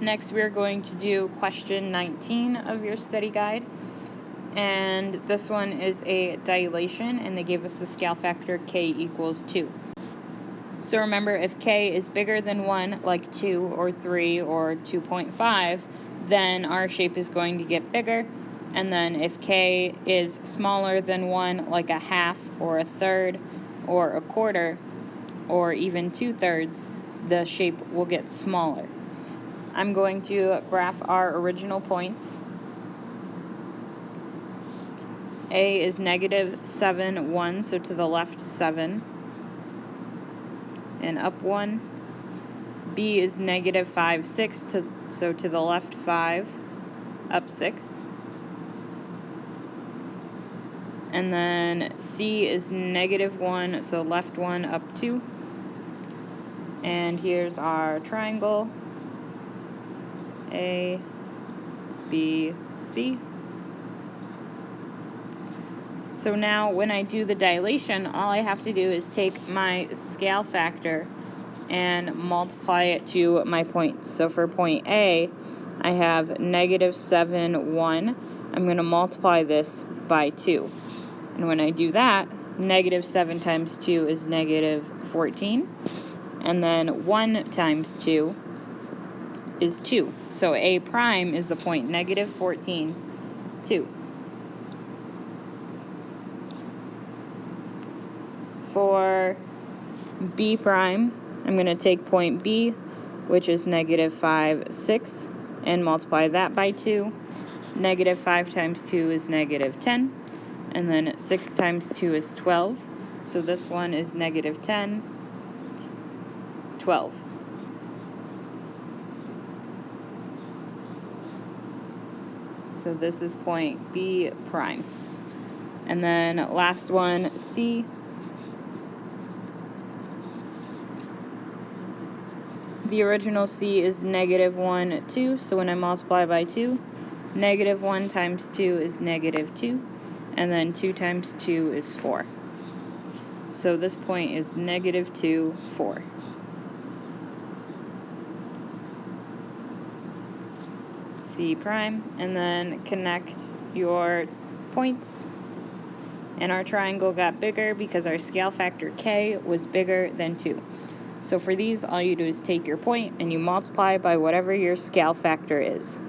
Next, we're going to do question 19 of your study guide. And this one is a dilation, and they gave us the scale factor k equals 2. So remember, if k is bigger than 1, like 2 or 3 or 2.5, then our shape is going to get bigger. And then if k is smaller than 1, like a half or a third or a quarter or even 2/3, the shape will get smaller. I'm going to graph our original points. A is -7, 1, so to the left 7, and up 1. B is -5, 6, so to the left 5, up 6. And then C is -1, so left 1, up 2. And here's our triangle, A, B, C. So now when I do the dilation, all I have to do is take my scale factor and multiply it to my points. So for point A, I have -7, 1. I'm going to multiply this by 2. And when I do that, -7 times 2 is -14. And then 1 times 2 is 2. So A prime is the point, -14, 2. For B prime, I'm going to take point B, which is -5, 6, and multiply that by 2. -5 times 2 is -10, and then 6 times 2 is 12. So this one is -10, 12. So this is point B prime. And then last one, C. The original C is -1, 2, so when I multiply by 2, -1 times 2 is -2, and then 2 times 2 is 4. So this point is -2, 4. C prime, and then connect your points. And our triangle got bigger because our scale factor k was bigger than 2. So for these, all you do is take your point and you multiply by whatever your scale factor is.